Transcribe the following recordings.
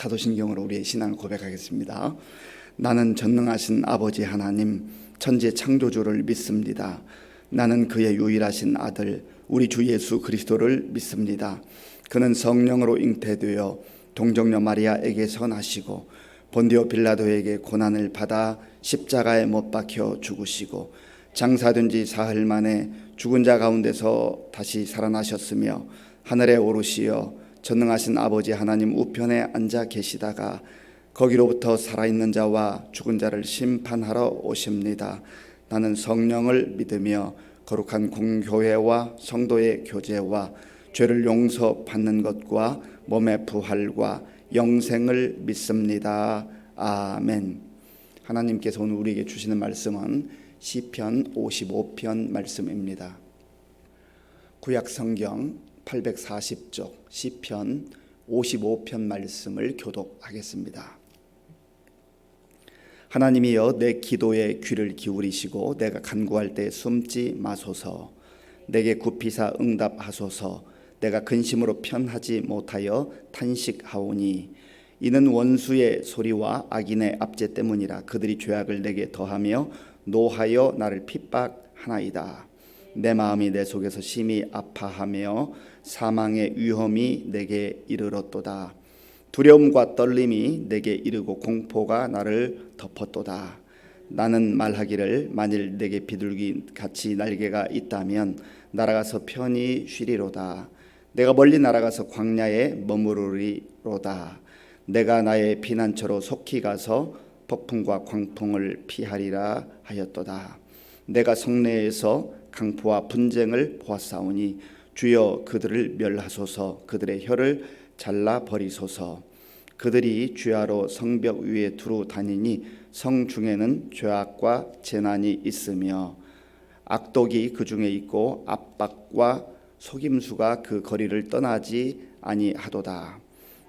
사도신경으로 우리의 신앙을 고백하겠습니다. 나는 전능하신 아버지 하나님 천지 창조주를 믿습니다. 나는 그의 유일하신 아들 우리 주 예수 그리스도를 믿습니다. 그는 성령으로 잉태되어 동정녀 마리아에게서 나시고 본디오 빌라도에게 고난을 받아 십자가에 못 박혀 죽으시고 장사된 지 사흘 만에 죽은 자 가운데서 다시 살아나셨으며 하늘에 오르시어 전능하신 아버지 하나님 우편에 앉아 계시다가 거기로부터 살아있는 자와 죽은 자를 심판하러 오십니다. 나는 성령을 믿으며 거룩한 공교회와 성도의 교제와 죄를 용서받는 것과 몸의 부활과 영생을 믿습니다. 아멘. 하나님께서 오늘 우리에게 주시는 말씀은 시편 55편 말씀입니다. 구약 성경 840쪽 시편 55편 말씀을 교독하겠습니다. 하나님이여 내 기도에 귀를 기울이시고 내가 간구할 때 숨지 마소서. 내게 굽히사 응답하소서. 내가 근심으로 편하지 못하여 탄식하오니 이는 원수의 소리와 악인의 압제 때문이라. 그들이 죄악을 내게 더하며 노하여 나를 핍박하나이다. 내 마음이 내 속에서 심히 아파하며 사망의 위험이 내게 이르렀도다. 두려움과 떨림이 내게 이르고 공포가 나를 덮었도다. 나는 말하기를 만일 내게 비둘기 같이 날개가 있다면 날아가서 편히 쉬리로다. 내가 멀리 날아가서 광야에 머무르리로다. 내가 나의 피난처로 속히 가서 폭풍과 광풍을 피하리라 하였도다. 내가 성내에서 강포와 분쟁을 보았사오니 주여 그들을 멸하소서. 그들의 혀를 잘라 버리소서. 그들이 주야로 성벽 위에 두루 다니니 성 중에는 죄악과 재난이 있으며 악독이 그 중에 있고 압박과 속임수가 그 거리를 떠나지 아니하도다.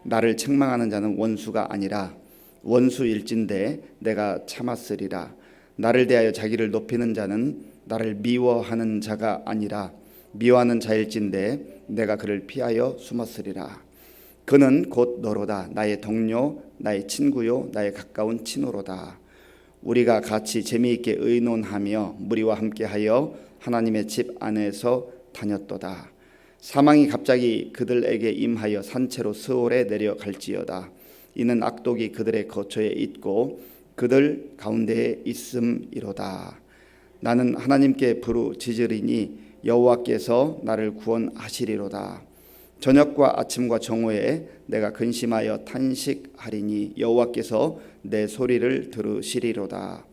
나를 책망하는 자는 원수가 아니라 원수일진데 내가 참았으리라. 나를 대하여 자기를 높이는 자는 나를 미워하는 자가 아니라 미워하는 자일진데 내가 그를 피하여 숨었으리라. 그는 곧 너로다. 나의 동료, 나의 친구요, 나의 가까운 친호로다. 우리가 같이 재미있게 의논하며 무리와 함께하여 하나님의 집 안에서 다녔도다. 사망이 갑자기 그들에게 임하여 산채로 스올에 내려갈지어다. 이는 악독이 그들의 거처에 있고 그들 가운데에 있음이로다. 나는 하나님께 부르짖으리니 여호와께서 나를 구원하시리로다. 저녁과 아침과 정오에 내가 근심하여 탄식하리니 여호와께서 내 소리를 들으시리로다.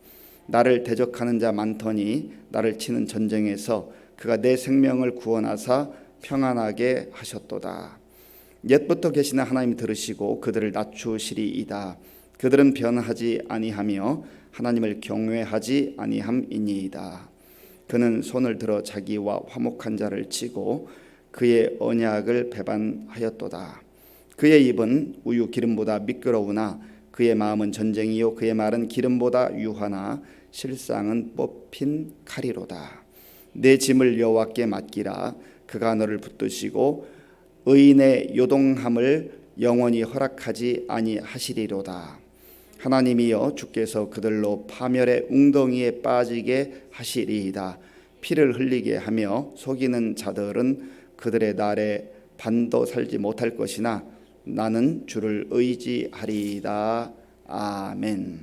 나를 대적하는 자 많더니 나를 치는 전쟁에서 그가 내 생명을 구원하사 평안하게 하셨도다. 옛부터 계시는 하나님 들으시고 그들을 낮추시리이다. 그들은 변하지 아니하며 하나님을 경외하지 아니함이니이다. 그는 손을 들어 자기와 화목한 자를 치고 그의 언약을 배반하였도다. 그의 입은 우유 기름보다 미끄러우나 그의 마음은 전쟁이요 그의 말은 기름보다 유하나 실상은 뽑힌 칼이로다. 내 짐을 여호와께 맡기라. 그가 너를 붙드시고 의인의 요동함을 영원히 허락하지 아니하시리로다. 하나님이여 주께서 그들로 파멸의 웅덩이에 빠지게 하시리이다. 피를 흘리게 하며 속이는 자들은 그들의 날에 반도 살지 못할 것이나 나는 주를 의지하리이다. 아멘.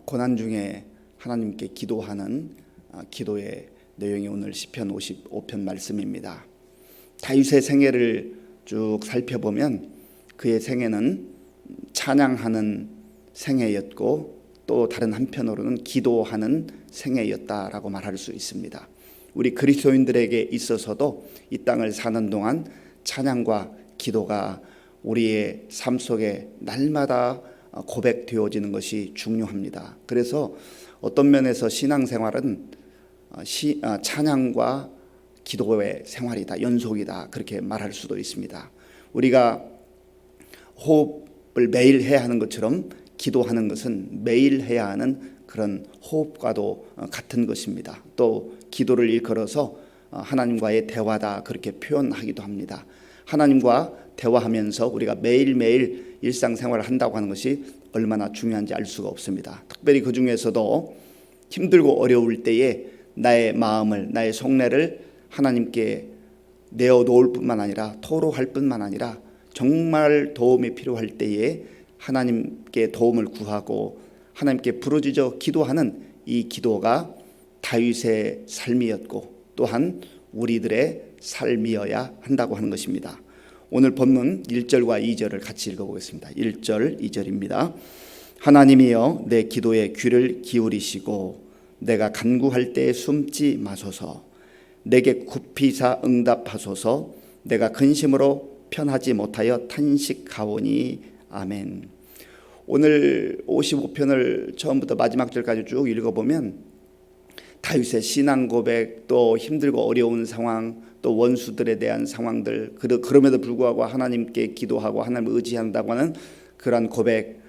고난 중에 하나님께 기도하는 기도의 내용이 오늘 시편 55편 말씀입니다. 다윗의 생애를 쭉 살펴보면 그의 생애는 찬양하는 생애였고 또 다른 한편으로는 기도하는 생애였다라고 말할 수 있습니다. 우리 그리스도인들에게 있어서도 이 땅을 사는 동안 찬양과 기도가 우리의 삶 속에 날마다 고백되어지는 것이 중요합니다. 그래서 어떤 면에서 신앙생활은 찬양과 기도의 생활이다, 연속이다 그렇게 말할 수도 있습니다. 우리가 호흡을 매일 해야 하는 것처럼 기도하는 것은 매일 해야 하는 그런 호흡과도 같은 것입니다. 또 기도를 일컬어서 하나님과의 대화다 그렇게 표현하기도 합니다. 하나님과 대화하면서 우리가 매일매일 일상생활을 한다고 하는 것이 얼마나 중요한지 알 수가 없습니다. 특별히 그 중에서도 힘들고 어려울 때에 나의 마음을, 나의 속내를 하나님께 내어놓을 뿐만 아니라, 토로할 뿐만 아니라 정말 도움이 필요할 때에 하나님께 도움을 구하고 하나님께 부르짖어 기도하는 이 기도가 다윗의 삶이었고 또한 우리들의 삶이어야 한다고 하는 것입니다. 오늘 본문 1절과 2절을 같이 읽어보겠습니다. 1절, 2절입니다. 하나님이여 내 기도에 귀를 기울이시고 내가 간구할 때에 숨지 마소서. 내게 굽히사 응답하소서. 내가 근심으로 편하지 못하여 탄식하오니. 아멘. 오늘 55편을 처음부터 마지막 절까지 쭉 읽어보면 다윗의 신앙 고백, 또 힘들고 어려운 상황, 또 원수들에 대한 상황들, 그럼에도 불구하고 하나님께 기도하고 하나님을 의지한다고 하는 그러한 고백,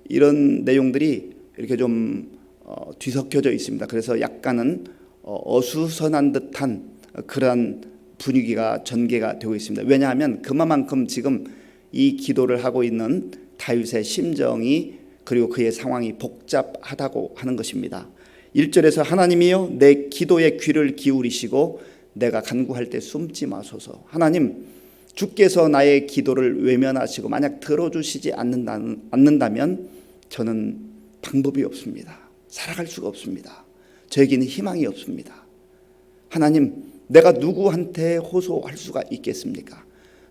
이런 내용들이 이렇게 좀 뒤섞여져 있습니다. 그래서 약간은 어수선한 듯한 그러한 분위기가 전개가 되고 있습니다. 왜냐하면 그만큼 지금 이 기도를 하고 있는 다윗의 심정이, 그리고 그의 상황이 복잡하다고 하는 것입니다. 1절에서 하나님이여 내 기도에 귀를 기울이시고 내가 간구할 때 숨지 마소서. 하나님, 주께서 나의 기도를 외면하시고 만약 들어주시지 않는다면 저는 방법이 없습니다. 살아갈 수가 없습니다. 저에게는 희망이 없습니다. 하나님, 내가 누구한테 호소할 수가 있겠습니까?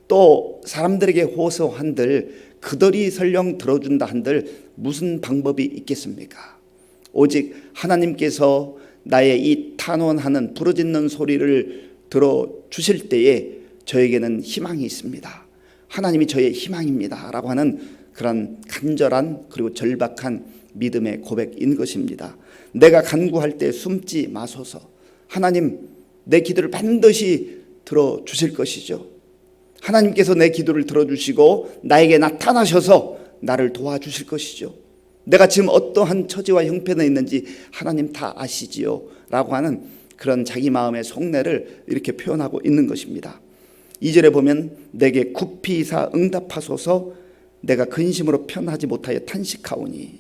또 사람들에게 호소한들 그들이 설령 들어준다 한들 무슨 방법이 있겠습니까? 오직 하나님께서 나의 이 탄원하는 부르짖는 소리를 들어주실 때에 저에게는 희망이 있습니다. 하나님이 저의 희망입니다 라고 하는 그런 간절한 그리고 절박한 믿음의 고백인 것입니다. 내가 간구할 때 숨지 마소서. 하나님, 내 기도를 반드시 들어주실 것이죠. 하나님께서 내 기도를 들어주시고 나에게 나타나셔서 나를 도와주실 것이죠. 내가 지금 어떠한 처지와 형편에 있는지 하나님 다 아시지요 라고 하는 그런 자기 마음의 속내를 이렇게 표현하고 있는 것입니다. 2절에 보면 내게 굽히사 응답하소서. 내가 근심으로 편하지 못하여 탄식하오니.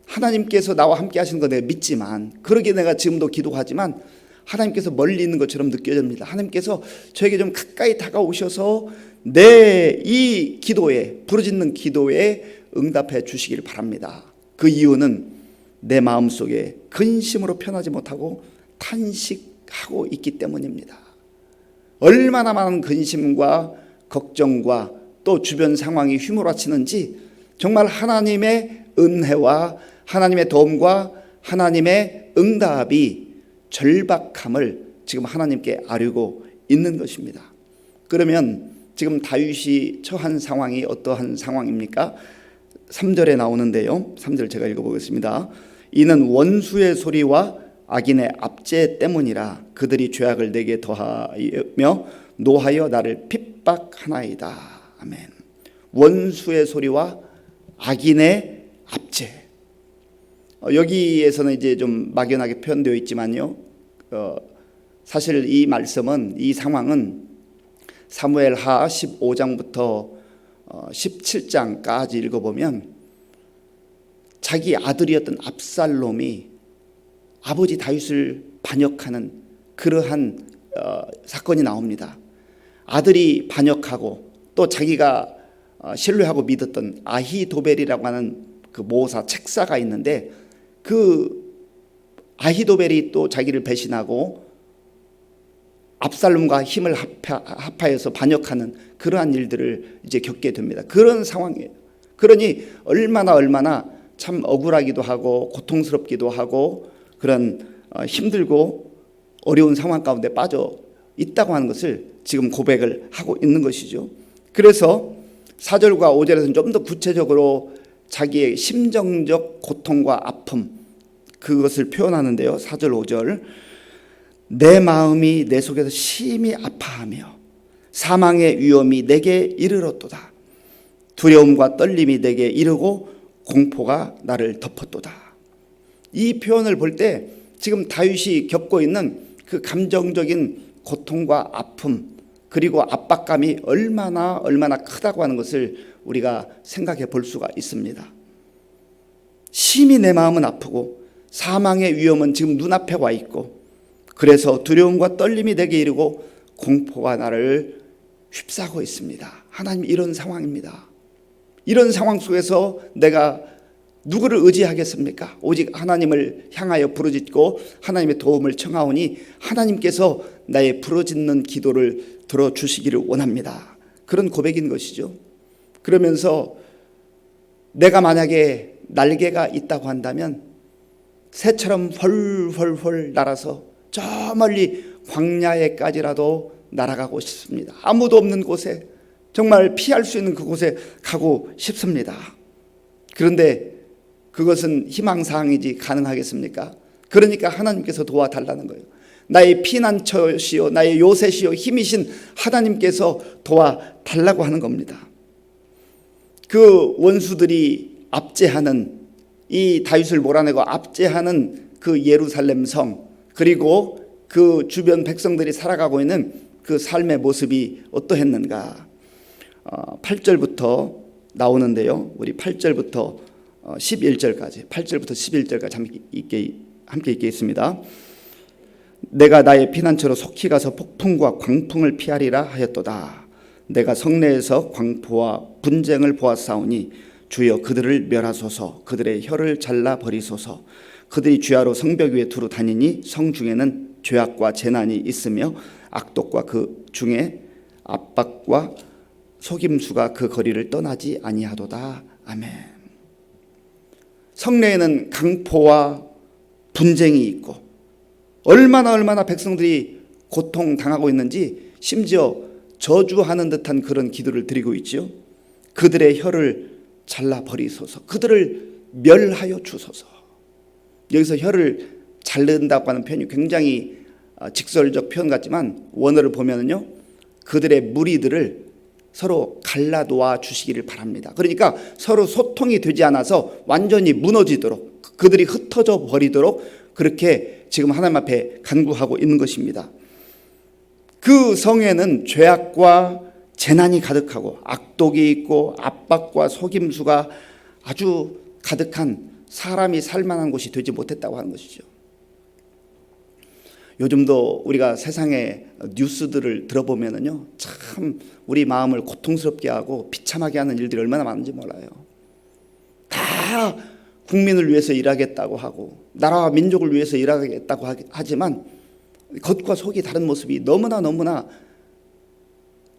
하나님께서 나와 함께 하시는 거 내가 믿지만, 그러기에 내가 지금도 기도하지만 하나님께서 멀리 있는 것처럼 느껴집니다. 하나님께서 저에게 좀 가까이 다가오셔서 내 이 기도에, 부르짖는 기도에 응답해 주시길 바랍니다. 그 이유는 내 마음속에 근심으로 편하지 못하고 탄식하고 있기 때문입니다. 얼마나 많은 근심과 걱정과 또 주변 상황이 휘몰아치는지 정말 하나님의 은혜와 하나님의 도움과 하나님의 응답이 절박함을 지금 하나님께 아뢰고 있는 것입니다. 그러면 지금 다윗이 처한 상황이 어떠한 상황입니까? 3절에 나오는데요. 3절 제가 읽어보겠습니다. 이는 원수의 소리와 악인의 압제 때문이라. 그들이 죄악을 내게 더하며 노하여 나를 핍박하나이다. 아멘. 원수의 소리와 악인의 압제. 여기에서는 이제 좀 막연하게 표현되어 있지만요. 사실 이 말씀은, 이 상황은 사무엘하 15장부터 17장까지 읽어보면 자기 아들이었던 압살롬이 아버지 다윗을 반역하는 그러한 사건이 나옵니다. 아들이 반역하고 또 자기가 신뢰하고 믿었던 아히도벨이라고 하는 그 모사 책사가 있는데, 그 아히도벨이 또 자기를 배신하고 압살롬과 힘을 합하여서 반역하는 그러한 일들을 이제 겪게 됩니다. 그런 상황이에요. 그러니 얼마나 참 억울하기도 하고 고통스럽기도 하고 그런 힘들고 어려운 상황 가운데 빠져 있다고 하는 것을 지금 고백을 하고 있는 것이죠. 그래서 4절과 5절에서는 좀 더 구체적으로 자기의 심정적 고통과 아픔, 그것을 표현하는데요. 4절 5절. 내 마음이 내 속에서 심히 아파하며 사망의 위험이 내게 이르렀도다. 두려움과 떨림이 내게 이르고 공포가 나를 덮었도다. 이 표현을 볼 때 지금 다윗이 겪고 있는 그 감정적인 고통과 아픔, 그리고 압박감이 얼마나 크다고 하는 것을 우리가 생각해 볼 수가 있습니다. 심히 내 마음은 아프고 사망의 위험은 지금 눈앞에 와 있고, 그래서 두려움과 떨림이 내게 이르고 공포가 나를 휩싸고 있습니다. 하나님, 이런 상황입니다. 이런 상황 속에서 내가 누구를 의지하겠습니까? 오직 하나님을 향하여 부르짖고 하나님의 도움을 청하오니 하나님께서 나의 부르짖는 기도를 들어주시기를 원합니다. 그런 고백인 것이죠. 그러면서 내가 만약에 날개가 있다고 한다면 새처럼 훨훨훨 날아서 저 멀리 광야에까지라도 날아가고 싶습니다. 아무도 없는 곳에, 정말 피할 수 있는 그곳에 가고 싶습니다. 그런데 그것은 희망사항이지 가능하겠습니까? 그러니까 하나님께서 도와달라는 거예요. 나의 피난처시요 나의 요새시요 힘이신 하나님께서 도와달라고 하는 겁니다. 그 원수들이 압제하는, 이 다윗을 몰아내고 압제하는 그 예루살렘 성, 그리고 그 주변 백성들이 살아가고 있는 그 삶의 모습이 어떠했는가? 8절부터 나오는데요. 우리 8절부터 11절까지, 8절부터 11절까지 함께 읽겠습니다. 내가 나의 피난처로 속히 가서 폭풍과 광풍을 피하리라 하였도다. 내가 성내에서 광포와 분쟁을 보았사오니 주여 그들을 멸하소서. 그들의 혀를 잘라 버리소서. 그들이 주야로 성벽 위에 두루 다니니 성 중에는 죄악과 재난이 있으며 악독과 그 중에 압박과 속임수가 그 거리를 떠나지 아니하도다. 아멘. 성내에는 강포와 분쟁이 있고 얼마나 백성들이 고통당하고 있는지 심지어 저주하는 듯한 그런 기도를 드리고 있죠. 그들의 혀를 잘라버리소서. 그들을 멸하여 주소서. 여기서 혀를 자른다고 하는 표현이 굉장히 직설적 표현 같지만 원어를 보면은요, 그들의 무리들을 서로 갈라놓아 주시기를 바랍니다. 그러니까 서로 소통이 되지 않아서 완전히 무너지도록, 그들이 흩어져 버리도록 그렇게 지금 하나님 앞에 간구하고 있는 것입니다. 그 성에는 죄악과 재난이 가득하고 악독이 있고 압박과 속임수가 아주 가득한, 사람이 살만한 곳이 되지 못했다고 하는 것이죠. 요즘도 우리가 세상의 뉴스들을 들어보면은요, 참 우리 마음을 고통스럽게 하고 비참하게 하는 일들이 얼마나 많은지 몰라요. 다 국민을 위해서 일하겠다고 하고 나라와 민족을 위해서 일하겠다고 하지만 겉과 속이 다른 모습이 너무나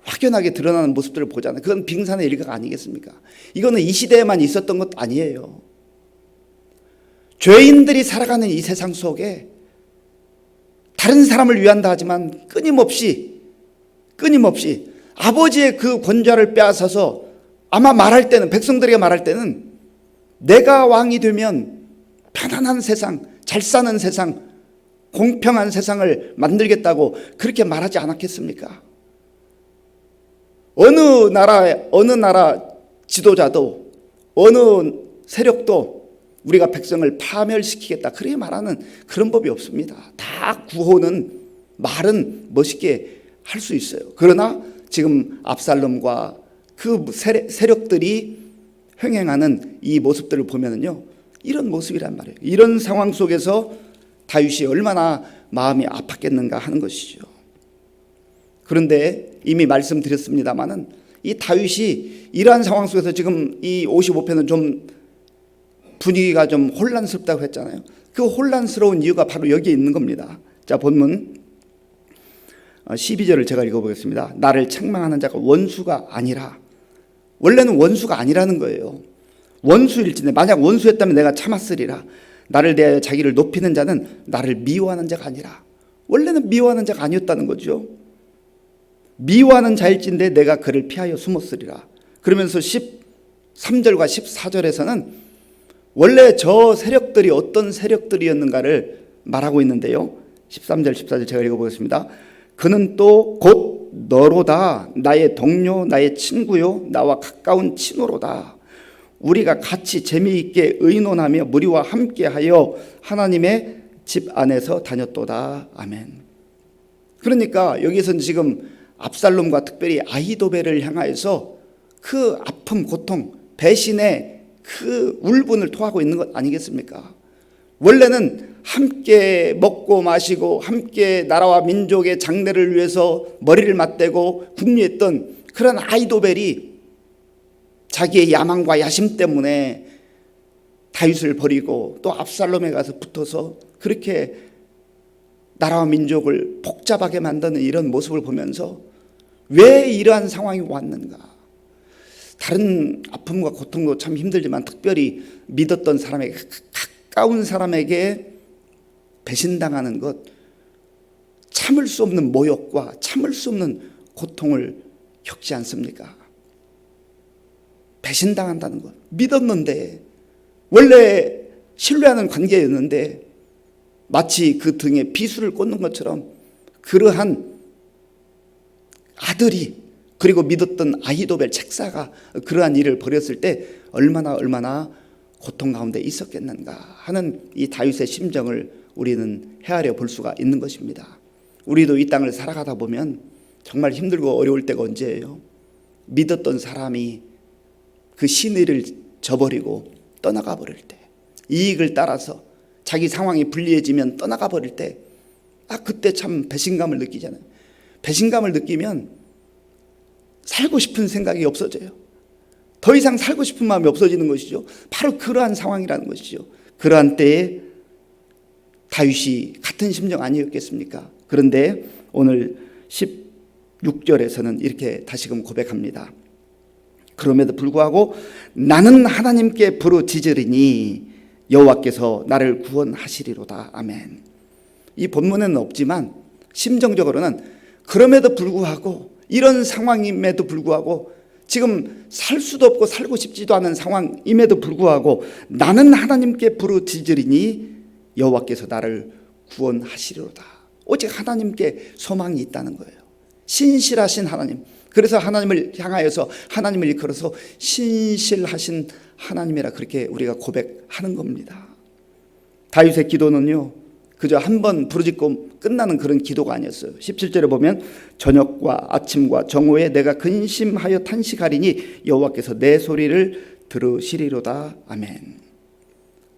확연하게 드러나는 모습들을 보잖아요. 그건 빙산의 일각 아니겠습니까? 이거는 이 시대에만 있었던 것 아니에요. 죄인들이 살아가는 이 세상 속에 다른 사람을 위한다 하지만 끊임없이 아버지의 그 권좌를 빼앗아서 아마 말할 때는, 백성들에게 말할 때는 내가 왕이 되면 편안한 세상, 잘 사는 세상, 공평한 세상을 만들겠다고 그렇게 말하지 않았겠습니까? 어느 나라 지도자도, 어느 세력도 우리가 백성을 파멸시키겠다 그렇게 말하는 그런 법이 없습니다. 다 구호는, 말은 멋있게 할 수 있어요. 그러나 지금 압살롬과 그 세력들이 횡행하는 이 모습들을 보면은요, 이런 모습이란 말이에요. 이런 상황 속에서 다윗이 얼마나 마음이 아팠겠는가 하는 것이죠. 그런데 이미 말씀드렸습니다마는 이 다윗이 이러한 상황 속에서 지금 이 55편은 좀 분위기가 좀 혼란스럽다고 했잖아요. 그 혼란스러운 이유가 바로 여기에 있는 겁니다. 자, 본문 12절을 제가 읽어보겠습니다. 나를 책망하는 자가 원수가 아니라, 원래는 원수가 아니라는 거예요. 원수일진데, 만약 원수였다면 내가 참았으리라. 나를 대하여 자기를 높이는 자는 나를 미워하는 자가 아니라, 원래는 미워하는 자가 아니었다는 거죠. 미워하는 자일진데 내가 그를 피하여 숨었으리라. 그러면서 13절과 14절에서는 원래 저 세력들이 어떤 세력들이었는가를 말하고 있는데요. 13절 14절 제가 읽어보겠습니다. 그는 또 곧 너로다. 나의 동료, 나의 친구요, 나와 가까운 친호로다. 우리가 같이 재미있게 의논하며 무리와 함께하여 하나님의 집 안에서 다녔도다. 아멘. 그러니까 여기서는 지금 압살롬과 특별히 아히도벨을 향하여서 그 아픔, 고통, 배신의 그 울분을 토하고 있는 것 아니겠습니까? 원래는 함께 먹고 마시고 함께 나라와 민족의 장래를 위해서 머리를 맞대고 궁리했던 그런 아히도벨이 자기의 야망과 야심 때문에 다윗을 버리고 또 압살롬에 가서 붙어서 그렇게 나라와 민족을 복잡하게 만드는 이런 모습을 보면서 왜 이러한 상황이 왔는가? 다른 아픔과 고통도 참 힘들지만 특별히 믿었던 사람에게, 가까운 사람에게 배신당하는 것, 참을 수 없는 모욕과 참을 수 없는 고통을 겪지 않습니까? 배신당한다는 것, 믿었는데 원래 신뢰하는 관계였는데 마치 그 등에 비수를 꽂는 것처럼 그러한 아들이 그리고 믿었던 아히도벨 책사가 그러한 일을 벌였을 때 얼마나 고통 가운데 있었겠는가 하는 이 다윗의 심정을 우리는 헤아려 볼 수가 있는 것입니다. 우리도 이 땅을 살아가다 보면 정말 힘들고 어려울 때가 언제예요? 믿었던 사람이 그 신의를 저버리고 떠나가 버릴 때, 이익을 따라서 자기 상황이 불리해지면 떠나가 버릴 때, 그때 참 배신감을 느끼잖아요. 배신감을 느끼면 살고 싶은 생각이 없어져요. 더 이상 살고 싶은 마음이 없어지는 것이죠. 바로 그러한 상황이라는 것이죠. 그러한 때에 다윗이 같은 심정 아니었겠습니까? 그런데 오늘 16절에서는 이렇게 다시금 고백합니다. 그럼에도 불구하고 나는 하나님께 부르짖으리니 여호와께서 나를 구원하시리로다. 아멘. 이 본문에는 없지만 심정적으로는 그럼에도 불구하고, 이런 상황임에도 불구하고, 지금 살 수도 없고 살고 싶지도 않은 상황임에도 불구하고 나는 하나님께 부르짖으리니 여호와께서 나를 구원하시리로다. 오직 하나님께 소망이 있다는 거예요. 신실하신 하나님. 그래서 하나님을 향하여서 하나님을 일컬어서 신실하신 하나님이라 그렇게 우리가 고백하는 겁니다. 다윗의 기도는요, 그저 한 번 부르짖고 끝나는 그런 기도가 아니었어요. 17절에 보면 저녁과 아침과 정오에 내가 근심하여 탄식하리니 여호와께서 내 소리를 들으시리로다. 아멘.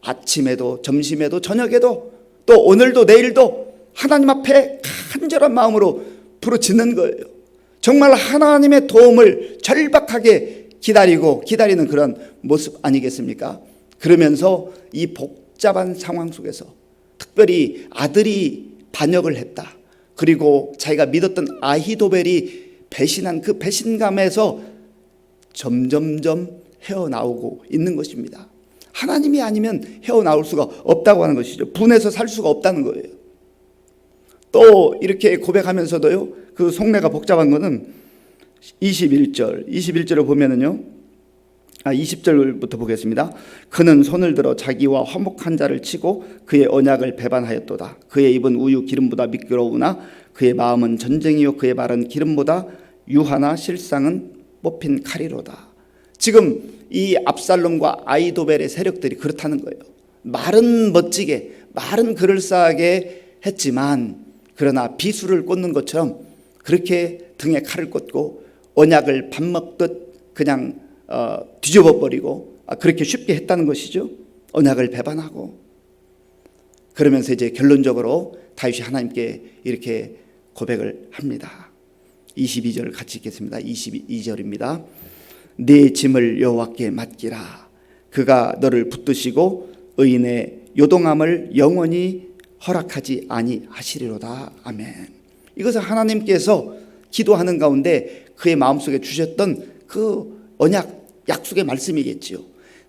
아침에도 점심에도 저녁에도 또 오늘도 내일도 하나님 앞에 간절한 마음으로 부르짖는 거예요. 정말 하나님의 도움을 절박하게 기다리는 그런 모습 아니겠습니까? 그러면서 이 복잡한 상황 속에서 특별히 아들이 반역을 했다, 그리고 자기가 믿었던 아히도벨이 배신한 그 배신감에서 점점점 헤어나오고 있는 것입니다. 하나님이 아니면 헤어나올 수가 없다고 하는 것이죠. 분해서 살 수가 없다는 거예요. 또 이렇게 고백하면서도요, 그 속내가 복잡한 것은 21절을 보면은요, 20절부터 보겠습니다. 그는 손을 들어 자기와 화목한 자를 치고 그의 언약을 배반하였도다. 그의 입은 우유 기름보다 미끄러우나 그의 마음은 전쟁이요 그의 말은 기름보다 유하나 실상은 뽑힌 칼이로다. 지금 이 압살롬과 아히도벨의 세력들이 그렇다는 거예요. 말은 멋지게, 말은 그럴싸하게 했지만 그러나 비수를 꽂는 것처럼 그렇게 등에 칼을 꽂고 언약을 밥 먹듯 그냥 뒤집어 버리고 그렇게 쉽게 했다는 것이죠. 언약을 배반하고. 그러면서 이제 결론적으로 다윗이 하나님께 이렇게 고백을 합니다. 22절을 같이 읽겠습니다. 22절입니다. 네 짐을 여호와께 맡기라. 그가 너를 붙드시고 의인의 요동함을 영원히 허락하지 아니하시리로다. 아멘. 이것은 하나님께서 기도하는 가운데 그의 마음속에 주셨던 그 언약, 약속의 말씀이겠지요.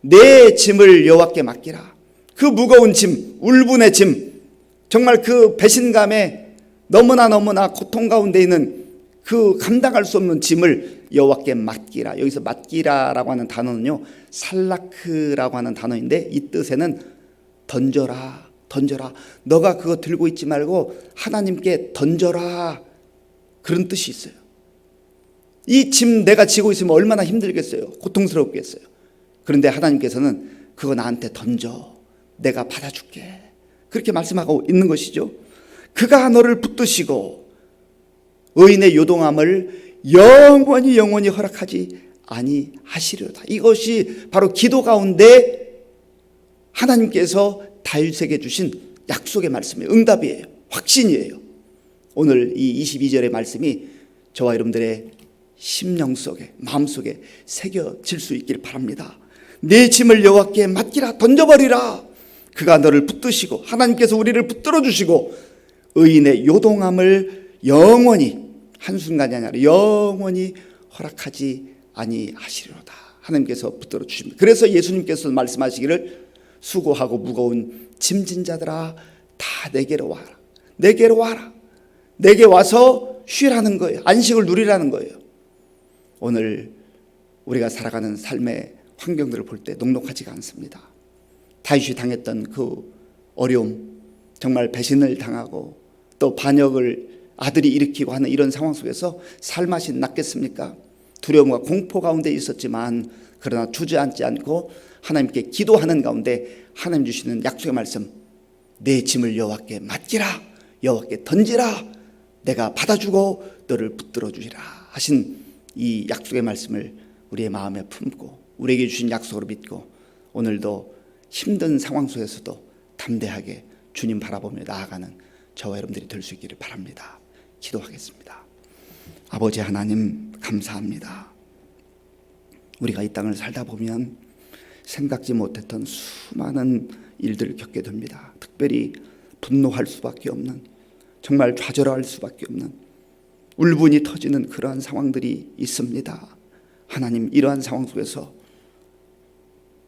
내 짐을 여호와께 맡기라. 그 무거운 짐, 울분의 짐, 정말 그 배신감에 너무나 고통 가운데 있는 그 감당할 수 없는 짐을 여호와께 맡기라. 여기서 맡기라라고 하는 단어는요, 살라크라고 하는 단어인데 이 뜻에는 던져라. 너가 그거 들고 있지 말고 하나님께 던져라. 그런 뜻이 있어요. 이 짐 내가 지고 있으면 얼마나 힘들겠어요. 고통스럽겠어요. 그런데 하나님께서는 그거 나한테 던져. 내가 받아줄게. 그렇게 말씀하고 있는 것이죠. 그가 너를 붙드시고 의인의 요동함을 영원히 허락하지 아니하시리로다. 이것이 바로 기도 가운데 하나님께서 다윗에게 주신 약속의 말씀이에요. 응답이에요. 확신이에요. 오늘 이 22절의 말씀이 저와 여러분들의 심령 속에, 마음 속에 새겨질 수 있길 바랍니다. 내 짐을 여호와께 맡기라, 던져버리라. 그가 너를 붙드시고, 하나님께서 우리를 붙들어 주시고 의인의 요동함을 영원히, 한순간이 아니라 영원히 허락하지 아니하시리로다. 하나님께서 붙들어 주십니다. 그래서 예수님께서 말씀하시기를 수고하고 무거운 짐진 자들아 다 내게로 와라. 내게로 와라. 내게 와서 쉬라는 거예요. 안식을 누리라는 거예요. 오늘 우리가 살아가는 삶의 환경들을 볼 때 녹록하지가 않습니다. 다윗이 당했던 그 어려움, 정말 배신을 당하고 또 반역을 아들이 일으키고 하는 이런 상황 속에서 살맛이 났겠습니까? 두려움과 공포 가운데 있었지만 그러나 주저앉지 않고 하나님께 기도하는 가운데 하나님 주시는 약속의 말씀, 내 짐을 여호와께 맡기라, 여호와께 던지라, 내가 받아주고 너를 붙들어 주리라 하신 이 약속의 말씀을 우리의 마음에 품고 우리에게 주신 약속으로 믿고 오늘도 힘든 상황 속에서도 담대하게 주님 바라보며 나아가는 저와 여러분들이 될 수 있기를 바랍니다. 기도하겠습니다. 아버지 하나님 감사합니다. 우리가 이 땅을 살다 보면 생각지 못했던 수많은 일들을 겪게 됩니다. 특별히 분노할 수밖에 없는, 정말 좌절할 수밖에 없는, 울분이 터지는 그러한 상황들이 있습니다. 하나님, 이러한 상황 속에서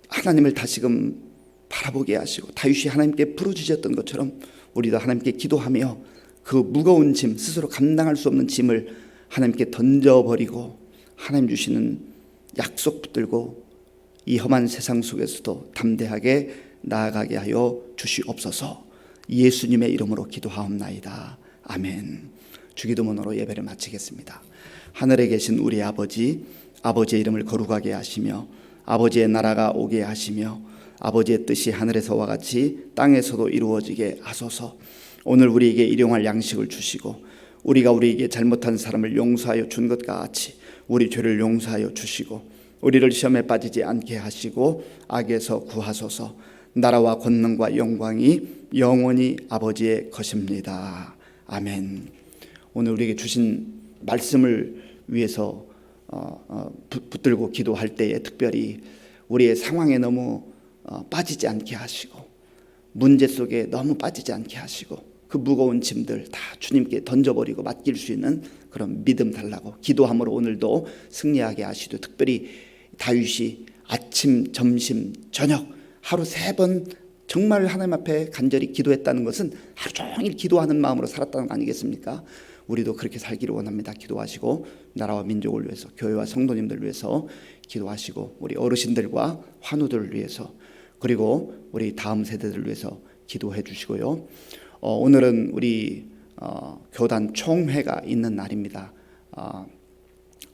하나님을 다시금 바라보게 하시고 다윗이 하나님께 부르짖었던 것처럼 우리도 하나님께 기도하며 그 무거운 짐, 스스로 감당할 수 없는 짐을 하나님께 던져버리고 하나님 주시는 약속 붙들고 이 험한 세상 속에서도 담대하게 나아가게 하여 주시옵소서. 예수님의 이름으로 기도하옵나이다. 아멘. 주기도문으로 예배를 마치겠습니다. 하늘에 계신 우리 아버지, 아버지의 이름을 거룩하게 하시며 아버지의 나라가 오게 하시며 아버지의 뜻이 하늘에서와 같이 땅에서도 이루어지게 하소서. 오늘 우리에게 일용할 양식을 주시고 우리가 우리에게 잘못한 사람을 용서하여 준 것과 같이 우리 죄를 용서하여 주시고 우리를 시험에 빠지지 않게 하시고 악에서 구하소서. 나라와 권능과 영광이 영원히 아버지의 것입니다. 아멘. 오늘 우리에게 주신 말씀을 위해서 붙들고 기도할 때에 특별히 우리의 상황에 너무 빠지지 않게 하시고 문제 속에 너무 빠지지 않게 하시고 그 무거운 짐들 다 주님께 던져버리고 맡길 수 있는 그런 믿음 달라고 기도함으로 오늘도 승리하게 하시되, 특별히 다윗이 아침, 점심, 저녁 하루 3번 정말 하나님 앞에 간절히 기도했다는 것은 하루 종일 기도하는 마음으로 살았다는 거 아니겠습니까? 우리도 그렇게 살기를 원합니다. 기도하시고 나라와 민족을 위해서, 교회와 성도님들을 위해서 기도하시고 우리 어르신들과 환우들을 위해서, 그리고 우리 다음 세대들을 위해서 기도해 주시고요. 오늘은 우리 교단 총회가 있는 날입니다.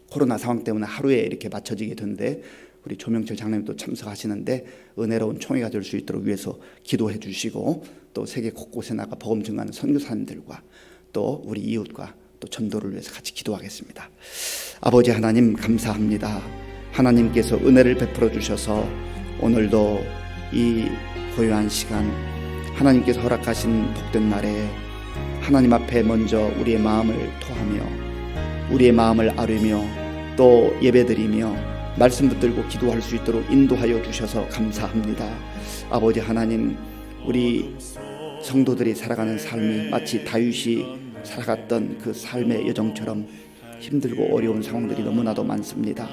코로나 상황 때문에 하루에 이렇게 맞춰지게 됐는데 우리 조명철 장로님도 참석하시는데 은혜로운 총회가 될 수 있도록 위해서 기도해 주시고, 또 세계 곳곳에 나가 복음 증거하는 선교사님들과 또 우리 이웃과 또 전도를 위해서 같이 기도하겠습니다. 아버지 하나님 감사합니다. 하나님께서 은혜를 베풀어 주셔서 오늘도 이 고요한 시간 하나님께서 허락하신 복된 날에 하나님 앞에 먼저 우리의 마음을 토하며 우리의 마음을 아뢰며 또 예배드리며 말씀 붙들고 기도할 수 있도록 인도하여 주셔서 감사합니다. 아버지 하나님, 우리 성도들이 살아가는 삶이 마치 다윗이 살아갔던 그 삶의 여정처럼 힘들고 어려운 상황들이 너무나도 많습니다.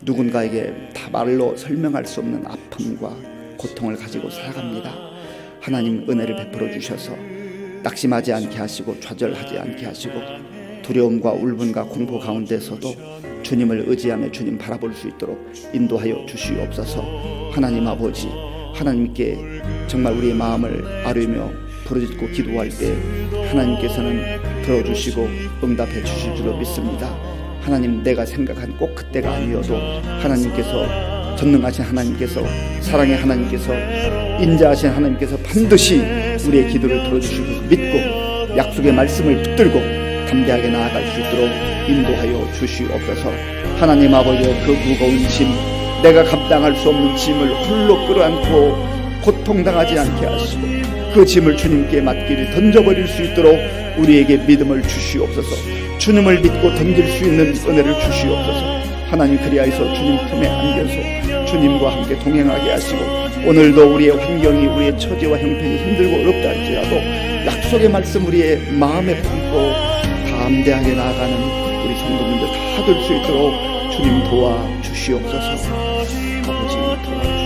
누군가에게 다 말로 설명할 수 없는 아픔과 고통을 가지고 살아갑니다. 하나님 은혜를 베풀어 주셔서 낙심하지 않게 하시고 좌절하지 않게 하시고 두려움과 울분과 공포 가운데서도 주님을 의지하며 주님 바라볼 수 있도록 인도하여 주시옵소서. 하나님 아버지, 하나님께 정말 우리의 마음을 아뢰며 부르짖고 기도할 때 하나님께서는 들어주시고 응답해 주실 줄로 믿습니다. 하나님, 내가 생각한 꼭 그때가 아니어도 하나님께서, 전능하신 하나님께서, 사랑의 하나님께서, 인자하신 하나님께서 반드시 우리의 기도를 들어주시고 믿고 약속의 말씀을 붙들고 담대하게 나아갈 수 있도록 인도하여 주시옵소서. 하나님 아버지여, 그 무거운 짐, 내가 감당할 수 없는 짐을 홀로 끌어안고 고통당하지 않게 하시고 그 짐을 주님께 맡기를 던져버릴 수 있도록 우리에게 믿음을 주시옵소서. 주님을 믿고 던질 수 있는 은혜를 주시옵소서. 하나님, 그리하여서 주님 품에 안겨서 주님과 함께 동행하게 하시고 오늘도 우리의 환경이, 우리의 처지와 형편이 힘들고 어렵다 할지라도 약속의 말씀 우리의 마음에 품고 담대하게 나아가는 우리 성도님들 다 될 수 있도록 주님 도와주시옵소서. 아버지 도와